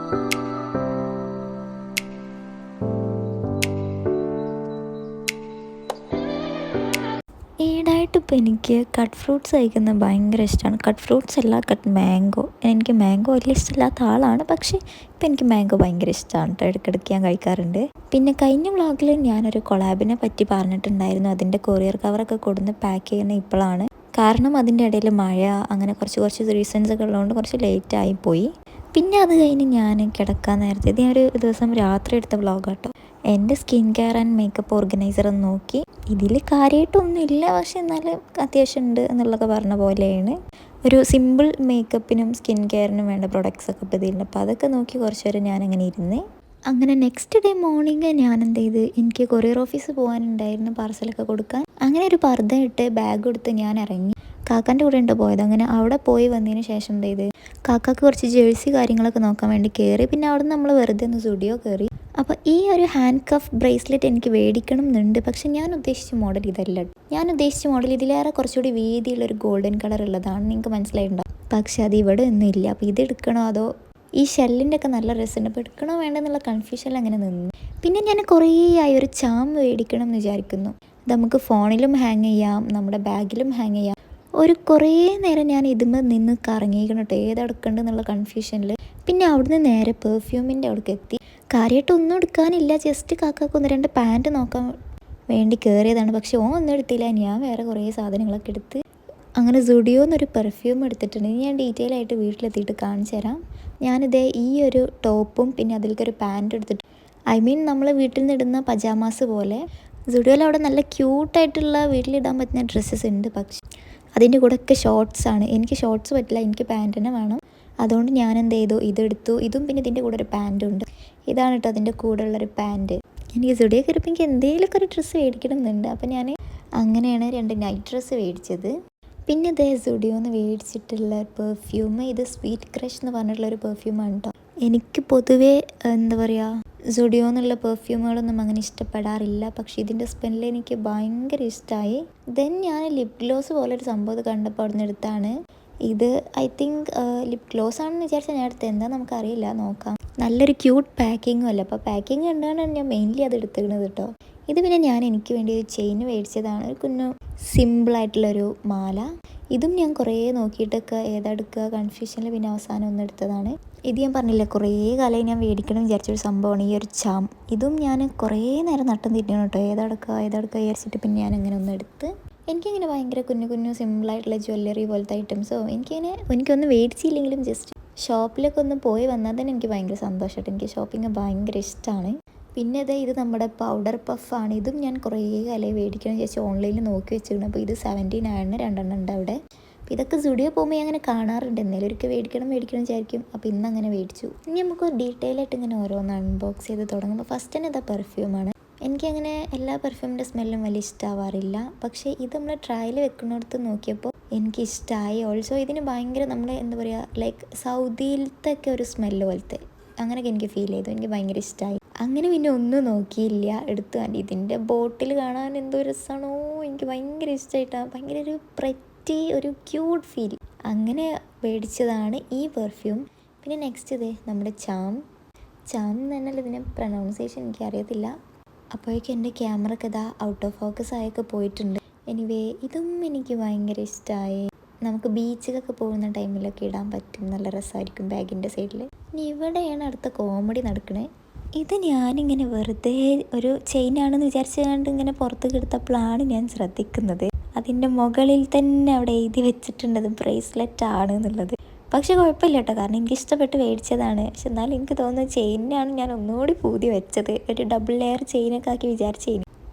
ഈടായിട്ട് ഇപ്പോൾ എനിക്ക് cut fruits കഴിക്കുന്നത് ഭയങ്കര ഇഷ്ടമാണ്. കട്ട് ഫ്രൂട്ട്സ് അല്ല, കട്ട് മാംഗോ. എനിക്ക് മാംഗോ വലിയ ഇഷ്ടമില്ലാത്ത ആളാണ്, പക്ഷേ ഇപ്പോൾ എനിക്ക് മാംഗോ ഭയങ്കര ഇഷ്ടമാണ് കേട്ടോ. ഇടയ്ക്കിടയ്ക്ക് ഞാൻ കഴിക്കാറുണ്ട്. പിന്നെ കഴിഞ്ഞ വ്ളോഗിൽ ഞാനൊരു കൊളാബിനെ പറ്റി പറഞ്ഞിട്ടുണ്ടായിരുന്നു. അതിൻ്റെ കൊറിയർ കവറൊക്കെ കൊടുന്ന് പാക്ക് ചെയ്യുന്ന ഇപ്പോഴാണ്. കാരണം അതിൻ്റെ ഇടയിൽ മഴ അങ്ങനെ കുറച്ച് റീസൺസ് ഒക്കെ ഉള്ളതുകൊണ്ട് കുറച്ച് ലേറ്റ് ആയിപ്പോയി. പിന്നെ അത് കഴിഞ്ഞ് ഞാൻ കിടക്കാൻ നേരത്തെ, ഇത് ഞാനൊരു ദിവസം രാത്രി എടുത്ത വ്ളോഗാട്ടോ. എൻ്റെ skin care and makeup organiser എന്ന് നോക്കി. ഇതിൽ കാര്യമായിട്ടൊന്നുമില്ല, പക്ഷെ എന്നാലും അത്യാവശ്യം ഉണ്ട് എന്നുള്ളതൊക്കെ പറഞ്ഞ പോലെയാണ്. ഒരു സിമ്പിൾ മേക്കപ്പിനും സ്കിൻ കെയറിനും വേണ്ട പ്രൊഡക്ട്സ് ഒക്കെ ഇപ്പോൾ ഇതിലുണ്ട്. അപ്പോൾ അതൊക്കെ നോക്കി കുറച്ച് നേരം ഞാനങ്ങനെ ഇരുന്നേ. അങ്ങനെ നെക്സ്റ്റ് ഡേ മോർണിംഗ് ഞാൻ എന്ത് ചെയ്ത്, എനിക്ക് കൊറിയർ ഓഫീസ് പോകാനുണ്ടായിരുന്നു പാർസലൊക്കെ കൊടുക്കാൻ. അങ്ങനെ ഒരു പർദ്ദ ഇട്ട് ബാഗ് എടുത്ത് ഞാൻ ഇറങ്ങി. കാക്കാൻ്റെ കൂടെ ഉണ്ട് പോയത്. അങ്ങനെ അവിടെ പോയി വന്നതിന് ശേഷം എന്ത് ചെയ്ത്, കാക്കാക്ക് കുറച്ച് ജേഴ്സി കാര്യങ്ങളൊക്കെ നോക്കാൻ വേണ്ടി കയറി. പിന്നെ അവിടെ നമ്മൾ വെറുതെ ഒന്ന് സ്റ്റുഡിയോ കയറി. അപ്പോൾ ഈ ഒരു ഹാൻഡ് കഫ് ബ്രേസ്ലെറ്റ് എനിക്ക് മേടിക്കണം എന്നുണ്ട്, പക്ഷെ ഞാൻ ഉദ്ദേശിച്ച മോഡൽ ഇതല്ല. ഞാൻ ഉദ്ദേശിച്ച മോഡൽ ഇതിലേറെ കുറച്ചുകൂടി വീതിയുള്ളൊരു ഗോൾഡൻ കളർ ഉള്ളതാണ്, നിങ്ങൾക്ക് മനസ്സിലായിട്ടുണ്ടാവും. പക്ഷെ അത് ഇവിടെ ഒന്നും ഇല്ല. അപ്പോൾ ഇത് എടുക്കണോ അതോ ഈ ഷെല്ലിൻ്റെ ഒക്കെ നല്ല രസമുണ്ട്, അപ്പോൾ എടുക്കണോ വേണ്ടെന്നുള്ള കൺഫ്യൂഷനിൽ അങ്ങനെ നിന്നു. പിന്നെ ഞാൻ കുറേ ആയി ഒരു ചാം മേടിക്കണം എന്ന് വിചാരിക്കുന്നു. ഇത് നമുക്ക് ഫോണിലും ഹാങ് ചെയ്യാം, നമ്മുടെ ബാഗിലും ഹാങ് ചെയ്യാം. കുറേ നേരം ഞാൻ ഇതുമ്പോൾ നിന്ന് കറങ്ങിയിരിക്കണം കേട്ടോ, ഏതെടുക്കണ്ടെന്നുള്ള കൺഫ്യൂഷനിൽ. പിന്നെ അവിടുന്ന് നേരെ പെർഫ്യൂമിൻ്റെ അവിടേക്ക് എത്തി. കാര്യമായിട്ടൊന്നും എടുക്കാനില്ല, ജസ്റ്റ് കാക്കാക്ക് 1-2 പാൻറ്റ് നോക്കാൻ വേണ്ടി കയറിയതാണ്. പക്ഷെ ഒന്നും എടുത്തില്ല. ഞാൻ വേറെ കുറേ സാധനങ്ങളൊക്കെ എടുത്ത് അങ്ങനെ സുഡിയോന്നൊരു പെർഫ്യൂം എടുത്തിട്ടുണ്ട്. ഞാൻ ഡീറ്റെയിൽ ആയിട്ട് വീട്ടിലെത്തിയിട്ട് കാണിച്ചു തരാം. ഞാനിതേ ഈ ഒരു ടോപ്പും പിന്നെ അതിലേക്കൊരു പാൻറ്റ് എടുത്തിട്ട്, നമ്മൾ വീട്ടിൽ നിന്ന് ഇടുന്ന പജാമാസ് പോലെ. സുഡിയോയിൽ അവിടെ നല്ല ക്യൂട്ടായിട്ടുള്ള വീട്ടിലിടാൻ പറ്റുന്ന ഡ്രസ്സസ് ഉണ്ട്, പക്ഷെ അതിൻ്റെ കൂടെയൊക്കെ ഷോർട്ട്സാണ്. എനിക്ക് ഷോർട്ട്സ് പറ്റില്ല, എനിക്ക് പാൻറ്റ് തന്നെ വേണം. അതുകൊണ്ട് ഞാൻ എന്ത് ചെയ്തു, ഇതെടുത്തു. ഇതും പിന്നെ ഇതിൻ്റെ കൂടെ ഒരു പാൻറ്റും ഉണ്ട്. ഇതാണ് കേട്ടോ അതിൻ്റെ കൂടെ ഉള്ളൊരു പാൻറ്റ്. എനിക്ക് സ്റ്റുഡിയോ കയറിയപ്പോൾ എനിക്ക് എന്തെങ്കിലുമൊക്കെ ഒരു ഡ്രസ്സ് മേടിക്കണം എന്നുണ്ട്. അപ്പോൾ ഞാൻ അങ്ങനെയാണ് 2 നൈറ്റ് ഡ്രസ്സ് മേടിച്ചത്. പിന്നെ ഇതേ സ്റ്റുഡിയോന്ന് മേടിച്ചിട്ടുള്ള പെർഫ്യൂം, ഇത് സ്വീറ്റ് ക്രഷ് എന്ന് പറഞ്ഞിട്ടുള്ളൊരു പെർഫ്യൂമാണ് കേട്ടോ. എനിക്ക് പൊതുവേ എന്താ പറയുക, സ്റ്റുഡിയോ എന്നുള്ള പെർഫ്യൂമുകളൊന്നും അങ്ങനെ ഇഷ്ടപ്പെടാറില്ല, പക്ഷേ ഇതിൻ്റെ സ്മെല്ല് എനിക്ക് ഭയങ്കര ഇഷ്ടമായി. ദെൻ ഞാൻ ലിപ് ഗ്ലോസ് പോലൊരു സംഭവം കണ്ടപ്പോൾ അവിടെ നിന്ന് എടുത്താണ്. ഇത് ഐ തിങ്ക് ലിപ് ഗ്ലോസ് ആണെന്ന് വിചാരിച്ചാൽ ഞാൻ എടുത്തത്, എന്താ നമുക്കറിയില്ല, നോക്കാം. നല്ലൊരു ക്യൂട്ട് പാക്കിങ്ങും അല്ല, അപ്പോൾ പാക്കിങ് കണ്ടാണ് ഞാൻ മെയിൻലി അത് എടുത്തിരുന്നത് കേട്ടോ. ഇത് പിന്നെ ഞാൻ എനിക്ക് വേണ്ടി ഒരു ചെയിൻ മേടിച്ചതാണ്, ഒരു കുഞ്ഞു സിമ്പിളായിട്ടുള്ളൊരു മാല. ഇതും ഞാൻ കുറേ നോക്കിയിട്ടൊക്കെ ഏതെടുക്കുക കൺഫ്യൂഷനിൽ പിന്നെ അവസാനം ഒന്ന് എടുത്തതാണ്. ഇത് ഞാൻ പറഞ്ഞില്ല, കുറേ കാലമായി ഞാൻ മേടിക്കണം വിചാരിച്ചൊരു സംഭവമാണ് ഈ ഒരു ചാം. ഇതും ഞാൻ കുറേ നേരം നട്ടം തിരിഞ്ഞു കേട്ടോ, ഏതെടുക്കുക വിചാരിച്ചിട്ട് പിന്നെ ഞാൻ അങ്ങനെ ഒന്ന് എടുത്ത്. എനിക്കിങ്ങനെ ഭയങ്കര കുഞ്ഞു സിമ്പിളായിട്ടുള്ള ജ്വല്ലറി പോലത്തെ ഐറ്റംസോ എനിക്കൊന്നും മേടിച്ചില്ലെങ്കിലും ജസ്റ്റ് ഷോപ്പിലൊക്കെ ഒന്ന് പോയി വന്നാൽ തന്നെ എനിക്ക് ഭയങ്കര സന്തോഷമായിട്ട്. എനിക്ക് ഷോപ്പിംഗ് ഭയങ്കര ഇഷ്ടമാണ്. പിന്നെ ഇത് നമ്മുടെ പൗഡർ പഫാണ്. ഇതും ഞാൻ കുറേ കാലമായി മേടിക്കണം വിചാരിച്ച് ഓൺലൈനിൽ നോക്കി വെച്ചിരുന്നു. അപ്പോൾ ഇത് 79 2 ഉണ്ട് അവിടെ. അപ്പോൾ ഇതൊക്കെ സ്റ്റുഡിയോ പോകുമ്പോൾ അങ്ങനെ കാണാറുണ്ട്, എന്തെങ്കിലും ഒരിക്കൽ മേടിക്കണം വിചാരിക്കും. അപ്പോൾ ഇന്ന് അങ്ങനെ മേടിച്ചു. ഇനി നമുക്ക് ഡീറ്റെയിൽ ആയിട്ട് ഇങ്ങനെ ഓരോന്ന് അൺബോക്സ് ചെയ്ത് തുടങ്ങുമ്പോൾ ഫസ്റ്റ് തന്നെ ഇതാ പെർഫ്യൂമാണ്. എനിക്കങ്ങനെ എല്ലാ പെർഫ്യൂമിൻ്റെ സ്മെല്ലും വലിയ ഇഷ്ടമാവാറില്ല, പക്ഷേ ഇത് നമ്മൾ ട്രയൽ വെക്കുന്നിടത്ത് നോക്കിയപ്പോൾ എനിക്കിഷ്ടമായി. ഓൾസോ ഇതിന് ഭയങ്കര നമ്മൾ എന്താ പറയുക, ലൈക്ക് സൗദിയിലത്തെ ഒക്കെ ഒരു സ്മെല്ല് പോലത്തെ അങ്ങനെയൊക്കെ എനിക്ക് ഫീൽ ചെയ്തു. എനിക്ക് ഭയങ്കര ഇഷ്ടമായി. അങ്ങനെ പിന്നെ ഒന്നും നോക്കിയില്ല, എടുത്തു. ആൻഡ് ഇതിൻ്റെ ബോട്ടിൽ കാണാൻ എന്തോ രസമാണോ, എനിക്ക് ഭയങ്കര ഇഷ്ടമായിട്ടാണ്. ഭയങ്കര ഒരു ക്യൂട്ട് ഫീൽ. അങ്ങനെ മേടിച്ചതാണ് ഈ പെർഫ്യൂം. പിന്നെ നെക്സ്റ്റ് നമ്മുടെ ചാം എന്ന് പറഞ്ഞാൽ ഇതിൻ്റെ പ്രൊനൗൺസിയേഷൻ എനിക്കറിയത്തില്ല. അപ്പോഴേക്കും എൻ്റെ ക്യാമറയൊക്കെ ഔട്ട് ഓഫ് ഫോക്കസ് ആയൊക്കെ പോയിട്ടുണ്ട്. എനിവേ ഇതും എനിക്ക് ഭയങ്കര ഇഷ്ടമായി. നമുക്ക് ബീച്ചിലൊക്കെ പോകുന്ന ടൈമിലൊക്കെ ഇടാൻ പറ്റും, നല്ല രസമായിരിക്കും ബാഗിൻ്റെ സൈഡിൽ. ഇനി ഇവിടെയാണ് അടുത്ത കോമഡി നടക്കണേ. ഇത് ഞാനിങ്ങനെ വെറുതെ ഒരു ചെയിനാണെന്ന് വിചാരിച്ചുകൊണ്ട് ഇങ്ങനെ പുറത്തേക്ക് എടുത്തപ്പോഴാണ് ഞാൻ ശ്രദ്ധിക്കുന്നത്, അതിൻ്റെ മുകളിൽ തന്നെ അവിടെ എഴുതി വെച്ചിട്ടുണ്ട് ബ്രേസ്ലെറ്റ് ആണ് എന്നുള്ളത്. പക്ഷെ കുഴപ്പമില്ല കേട്ടോ, കാരണം എനിക്ക് ഇഷ്ടപ്പെട്ട് മേടിച്ചതാണ്. പക്ഷെ എന്നാലും എനിക്ക് തോന്നുന്നത് ചെയിനാണ് ഞാൻ ഒന്നുകൂടി പൂതി വെച്ചത്, ഒരു ഡബിൾ ലെയർ ചെയിനൊക്കെ ആക്കി വിചാരിച്ചേന്.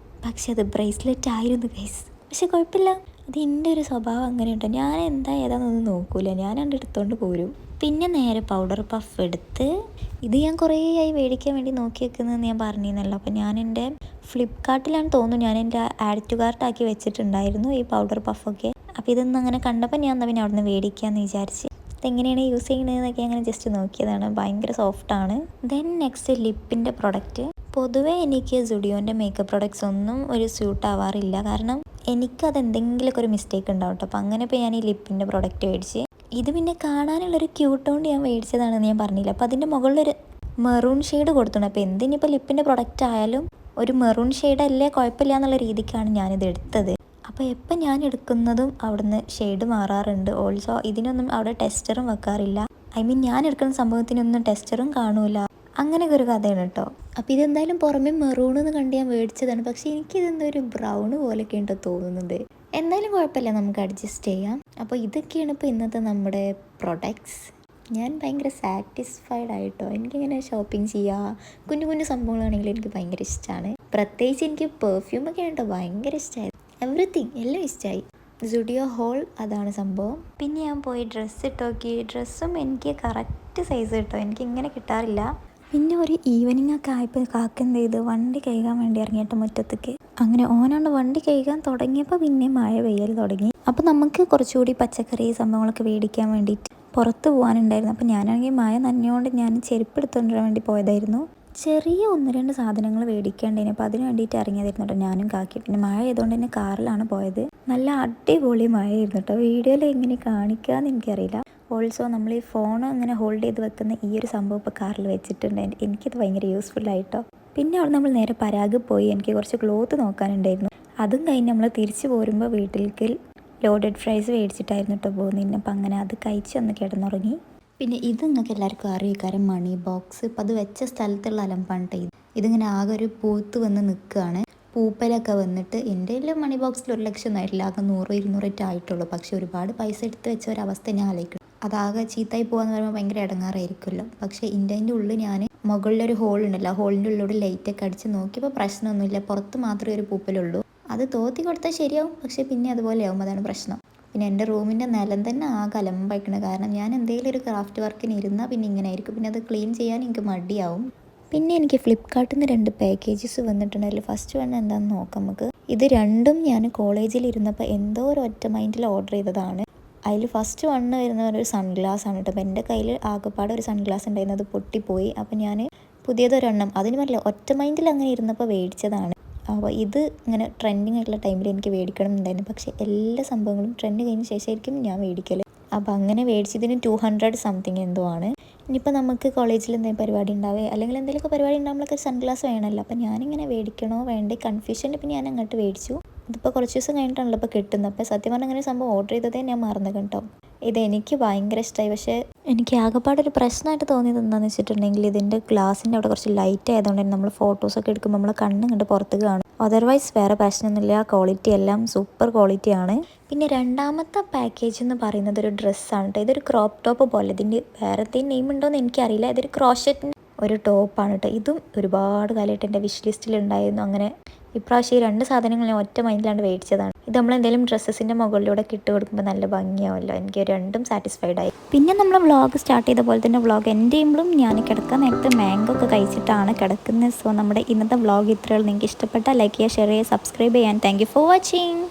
പക്ഷെ അത് ബ്രേസ്ലെറ്റ് ആയിരുന്നു ഗൈസ്. പക്ഷെ കുഴപ്പമില്ല, അത് എൻ്റെ ഒരു സ്വഭാവം അങ്ങനെ ഉണ്ടോ, ഞാൻ ഏതാണെന്നൊന്നും നോക്കൂല, ഞാൻ അത് എടുത്തുകൊണ്ട് പോരും. പിന്നെ നേരെ പൗഡർ പഫ് എടുത്ത്, ഇത് ഞാൻ കുറേ ആയി മേടിക്കാൻ വേണ്ടി നോക്കി വെക്കുന്നതെന്ന് ഞാൻ പറഞ്ഞിരുന്നല്ലോ. അപ്പോൾ ഞാൻ എൻ്റെ ഫ്ലിപ്കാർട്ടിലാണ് തോന്നുന്നു, ഞാൻ എൻ്റെ ആഡ് ടു കാർട്ടാക്കി വെച്ചിട്ടുണ്ടായിരുന്നു ഈ പൗഡർ പഫൊക്കെ. അപ്പോൾ ഇതൊന്നും അങ്ങനെ കണ്ടപ്പോൾ ഞാൻ പിന്നെ അവിടെ നിന്ന് മേടിക്കാമെന്ന് വിചാരിച്ച്. ഇതെങ്ങനെയാണ് യൂസ് ചെയ്യുന്നതെന്നൊക്കെ അങ്ങനെ ജസ്റ്റ് നോക്കിയതാണ്. ഭയങ്കര സോഫ്റ്റാണ്. ദെൻ നെക്സ്റ്റ് ലിപ്പിൻ്റെ പ്രൊഡക്റ്റ്. പൊതുവേ എനിക്ക് സുഡിയോൻ്റെ മേക്കപ്പ് പ്രൊഡക്ട്സ് ഒന്നും ഒരു സ്യൂട്ട് ആവാറില്ല, കാരണം എനിക്കത് എന്തെങ്കിലുമൊക്കെ ഒരു മിസ്റ്റേക്ക് ഉണ്ടാവും കേട്ടോ. അപ്പോൾ അങ്ങനെ ഇപ്പോൾ ഞാൻ ഈ ലിപ്പിൻ്റെ പ്രൊഡക്റ്റ് മേടിച്ച് ഇത് പിന്നെ കാണാനുള്ളൊരു ക്യൂട്ടോണ്ട് ഞാൻ മേടിച്ചതാണെന്ന് ഞാൻ പറഞ്ഞില്ല. അപ്പോൾ അതിൻ്റെ മുകളിലൊരു മെറൂൺ ഷെയ്ഡ് കൊടുത്തിട്ടുണ്ട്. അപ്പോൾ എന്തിനിപ്പോൾ ലിപ്പിൻ്റെ പ്രൊഡക്റ്റ് ആയാലും ഒരു മെറൂൺ ഷെയ്ഡല്ലേ കുഴപ്പമില്ല എന്നുള്ള രീതിക്കാണ് ഞാനിത് എടുത്തത്. അപ്പോൾ എപ്പോൾ ഞാൻ എടുക്കുന്നതും അവിടുന്ന് ഷെയ്ഡ് മാറാറുണ്ട്. ഓൾസോ ഇതിനൊന്നും അവിടെ ടെസ്റ്ററും വെക്കാറില്ല. ഐ മീൻ ഞാൻ എടുക്കുന്ന സംഭവത്തിനൊന്നും ടെസ്റ്ററും കാണൂല. അങ്ങനെയൊക്കെ ഒരു കഥയാണ് കേട്ടോ. അപ്പോൾ ഇതെന്തായാലും പുറമെ മെറൂൺ എന്ന് കണ്ട് ഞാൻ മേടിച്ചതാണ്. പക്ഷേ എനിക്കിതെന്തോ ഒരു ബ്രൗൺ പോലെയൊക്കെ ഉണ്ടോ തോന്നുന്നത്. എന്തായാലും കുഴപ്പമില്ല, നമുക്ക് അഡ്ജസ്റ്റ് ചെയ്യാം. അപ്പോൾ ഇതൊക്കെയാണ് ഇപ്പോൾ ഇന്നത്തെ നമ്മുടെ പ്രൊഡക്ട്സ്. ഞാൻ ഭയങ്കര സാറ്റിസ്ഫൈഡ് ആയിട്ടോ. എനിക്കിങ്ങനെ ഷോപ്പിംഗ് ചെയ്യുക, കുഞ്ഞു കുഞ്ഞു സംഭവങ്ങളാണെങ്കിൽ എനിക്ക് ഭയങ്കര ഇഷ്ടമാണ്. പ്രത്യേകിച്ച് എനിക്ക് പെർഫ്യൂമൊക്കെ കേട്ടോ ഭയങ്കര ഇഷ്ടമായി. എവറിത്തിങ് എല്ലാം ഇഷ്ടമായി. സുഡിയോ ഹോൾ അതാണ് സംഭവം. പിന്നെ ഞാൻ പോയി ഡ്രസ്സ് ഇട്ട് നോക്കി. ഡ്രസ്സും എനിക്ക് കറക്റ്റ് സൈസ് കിട്ടും, എനിക്ക് ഇങ്ങനെ കിട്ടാറില്ല. പിന്നെ ഒരു ഈവനിങ് ഒക്കെ ആയപ്പോൾ കാക്ക എന്ത് ചെയ്ത് വണ്ടി കഴുകാൻ വേണ്ടി ഇറങ്ങിയിട്ട് മുറ്റത്തേക്ക്. അങ്ങനെ ഓനാണ്ട് വണ്ടി കഴുകാൻ തുടങ്ങിയപ്പോൾ പിന്നെ മഴ പെയ്യൽ തുടങ്ങി. അപ്പോൾ നമുക്ക് കുറച്ചുകൂടി പച്ചക്കറി സംഭവങ്ങളൊക്കെ മേടിക്കാൻ വേണ്ടിയിട്ട് പുറത്ത് പോകാനുണ്ടായിരുന്നു. അപ്പോൾ ഞാനാണെങ്കിൽ മഴ നനഞ്ഞുകൊണ്ട് ഞാൻ ചെരുപ്പ് എടുത്തുകൊണ്ടിരാൻ വേണ്ടി പോയതായിരുന്നു. ചെറിയ 1-2 സാധനങ്ങൾ മേടിക്കേണ്ടതിന്. അപ്പോൾ അതിന് വേണ്ടിയിട്ട് ഇറങ്ങിയതായിരുന്നു കേട്ടോ ഞാനും കാക്കി. പിന്നെ മഴ ആയതുകൊണ്ട് തന്നെ കാറിലാണ് പോയത്. നല്ല അടിപൊളി മഴയായിരുന്നു കേട്ടോ. വീഡിയോയിൽ എങ്ങനെ കാണിക്കാമെന്ന് എനിക്കറിയില്ല. ഓൾസോ നമ്മൾ ഈ ഫോൺ അങ്ങനെ ഹോൾഡ് ചെയ്ത് വെക്കുന്ന ഈ ഒരു സംഭവം ഇപ്പോൾ കാറിൽ വെച്ചിട്ടുണ്ട്. എനിക്കത് ഭയങ്കര യൂസ്ഫുള്ളായിട്ടോ. പിന്നെ അവിടെ നമ്മൾ നേരെ പരാഗ് പോയി. എനിക്ക് കുറച്ച് ക്ലോത്ത് നോക്കാനുണ്ടായിരുന്നു. അതും കഴിഞ്ഞ് നമ്മൾ തിരിച്ച് പോരുമ്പോൾ വീട്ടിലേക്ക് ലോഡഡ് ഫ്രൈസ് മേടിച്ചിട്ടായിരുന്നു കേട്ടോ പോകുന്നതിന്. അപ്പം അങ്ങനെ അത് കഴിച്ച് ഒന്ന് കിടന്നുറങ്ങി. പിന്നെ ഇത് നിങ്ങൾക്ക് എല്ലാവർക്കും അറിയിക്കാരം മണി ബോക്സ്. ഇപ്പം അത് വെച്ച സ്ഥലത്തുള്ള അലമ്പാണ് കേട്ടോ. ഇതിങ്ങനെ ആകെ ഒരു പൂത്ത് വന്ന് നിൽക്കുകയാണ്. പൂപ്പലൊക്കെ വന്നിട്ട് എൻ്റെ മണി ബോക്സിൽ 1 ലക്ഷം ആയിട്ടില്ല, ആകെ 100-200 ആയിട്ടുള്ളൂ. പക്ഷെ ഒരുപാട് പൈസ എടുത്ത് വെച്ച ഒരവസ്ഥ ഞാൻ ആലോചിക്കും. അതാകെ ചീത്തായി പോകാന്ന് പറയുമ്പോൾ ഭയങ്കര ഇടങ്ങാറായിരിക്കുമല്ലോ. പക്ഷേ ഇതിൻ്റെ ഉള്ളിൽ ഞാൻ മുകളിലൊരു ഹോൾ ഉണ്ടല്ലോ, ആ ഹോളിൻ്റെ ഉള്ളിലൂടെ ലൈറ്റൊക്കെ അടിച്ച് നോക്കിയപ്പോൾ പ്രശ്നമൊന്നുമില്ല. പുറത്ത് മാത്രമേ ഒരു പൂപ്പലുള്ളൂ. അത് തോത്തി കൊടുത്താൽ ശരിയാവും, പക്ഷേ പിന്നെ അതുപോലെയാവും, അതാണ് പ്രശ്നം. പിന്നെ എൻ്റെ റൂമിൻ്റെ നിലം തന്നെ ആകെ അലമ്പായിക്കണം. കാരണം ഞാൻ എന്തെങ്കിലും ഒരു ക്രാഫ്റ്റ് വർക്കിന് ഇരുന്നാൽ പിന്നെ ഇങ്ങനെ ആയിരിക്കും. പിന്നെ അത് ക്ലീൻ ചെയ്യാൻ എനിക്ക് മടിയാവും. പിന്നെ എനിക്ക് ഫ്ലിപ്കാർട്ടിൽ നിന്ന് 2 പാക്കേജസ് വന്നിട്ടുണ്ടായിരുന്നു. ഫസ്റ്റ് വൺ എന്താണെന്ന് നോക്കാം നമുക്ക്. ഇത് രണ്ടും ഞാൻ കോളേജിൽ ഇരുന്നപ്പോൾ എന്തോ ഒരു ഒറ്റ മൈൻഡിൽ ഓർഡർ ചെയ്തതാണ്. അതിൽ ഫസ്റ്റ് വണ്ണ് വരുന്ന ഒരു സൺഗ്ലാസ് ആണ് കേട്ടോ. അപ്പോൾ എൻ്റെ കയ്യിൽ ആകെപ്പാടെ ഒരു സൺഗ്ലാസ് ഉണ്ടായിരുന്നു, അത് പൊട്ടിപ്പോയി. അപ്പോൾ ഞാൻ പുതിയതൊരെണ്ണം അതിന് പറഞ്ഞില്ല ഒറ്റ മൈൻഡിൽ അങ്ങനെ ഇരുന്നപ്പോൾ മേടിച്ചതാണ്. അപ്പോൾ ഇത് ഇങ്ങനെ ട്രെൻഡിങ് ആയിട്ടുള്ള ടൈമിൽ എനിക്ക് മേടിക്കണം എന്നുണ്ടായിരുന്നു. പക്ഷേ എല്ലാ സംഭവങ്ങളും ട്രെൻഡ് കഴിഞ്ഞ ശേഷമായിരിക്കും ഞാൻ മേടിക്കൽ. അപ്പോൾ അങ്ങനെ മേടിച്ചതിന് 200 സംതിങ് എന്തോ ആണ്. ഇനിയിപ്പോൾ നമുക്ക് കോളേജിൽ എന്തെങ്കിലും പരിപാടി ഉണ്ടാവുക അല്ലെങ്കിൽ എന്തെങ്കിലുമൊക്കെ പരിപാടി ഉണ്ടാകുമ്പോഴൊക്കെ സൺഗ്ലാസ് വേണമല്ലോ. അപ്പോൾ ഞാനിങ്ങനെ മേടിക്കണോ വേണ്ടേ കൺഫ്യൂഷനിൽ പിന്നെ ഞാൻ അങ്ങോട്ട് മേടിച്ചു. ഇതിപ്പോൾ കുറച്ച് ദിവസം കഴിഞ്ഞിട്ടാണല്ലോ ഇപ്പോൾ കിട്ടുന്നത്. അപ്പോൾ സത്യം പറഞ്ഞാൽ അങ്ങനെ സംഭവം ഓർഡർ ചെയ്തതേ ഞാൻ മറന്നു കേട്ടോ. ഇതെനിക്ക് ഭയങ്കര ഇഷ്ടമായി. പക്ഷേ എനിക്ക് ആകെപ്പാടൊരു പ്രശ്നമായിട്ട് തോന്നിയത് എന്താണെന്ന് വെച്ചിട്ടുണ്ടെങ്കിൽ ഇതിൻ്റെ ഗ്ലാസിൻ്റെ അവിടെ കുറച്ച് ലൈറ്റ് ആയതുകൊണ്ട് തന്നെ നമ്മൾ ഫോട്ടോസൊക്കെ എടുക്കുമ്പോൾ നമ്മൾ കണ്ണ് കണ്ട് പുറത്തേക്ക് കാണും. അതർവൈസ് വേറെ പ്രശ്നമൊന്നുമില്ല, ക്വാളിറ്റി എല്ലാം സൂപ്പർ ക്വാളിറ്റിയാണ്. പിന്നെ രണ്ടാമത്തെ പാക്കേജ് എന്ന് പറയുന്നത് ഒരു ഡ്രസ്സാണ് കേട്ടോ. ഇതൊരു ക്രോപ്പ് ടോപ്പ് പോലെ. ഇതിൻ്റെ വേറെ എന്തെങ്കിലും നെയിം ഉണ്ടോയെന്ന് എനിക്കറിയില്ല. ഇതൊരു ക്രോഷറ്റിൻ്റെ ഒരു ടോപ്പാണ് കേട്ടോ. ഇതും ഒരുപാട് കാലമായിട്ട് എൻ്റെ വിഷ് ലിസ്റ്റിലുണ്ടായിരുന്നു. അങ്ങനെ ഇപ്രാവശ്യം ഈ 2 സാധനങ്ങൾ ഞാൻ ഒറ്റ മൈൻഡിലാണ്ട് മേടിച്ചതാണ്. ഇത് നമ്മൾ എന്തെങ്കിലും ഡ്രസ്സസിൻ്റെ മുകളിലൂടെ ഇട്ട് കൊടുക്കുമ്പോൾ നല്ല ഭംഗിയാവുമല്ലോ. എനിക്ക് രണ്ടും സാറ്റിസ്ഫൈഡ് ആയി. പിന്നെ നമ്മൾ വ്ളോഗ് സ്റ്റാർട്ട് ചെയ്ത പോലെ തന്നെ വ്ളോഗ് എൻ്റെ ചെയ്യുമ്പോഴും ഞാൻ കിടക്കാൻ നേരത്തെ മാംഗോ ഒക്കെ കഴിച്ചിട്ടാണ് കിടക്കുന്നത്. സോ നമ്മുടെ ഇന്നത്തെ വ്ളോഗ് ഇത്രയുള്ളൂ. നിങ്ങൾക്ക് ഇഷ്ടപ്പെട്ടാൽ ലൈക്ക് ചെയ്യുക, ഷെയർ ചെയ്യുക, സബ്സ്ക്രൈബ് ചെയ്യാൻ. Thank you for watching.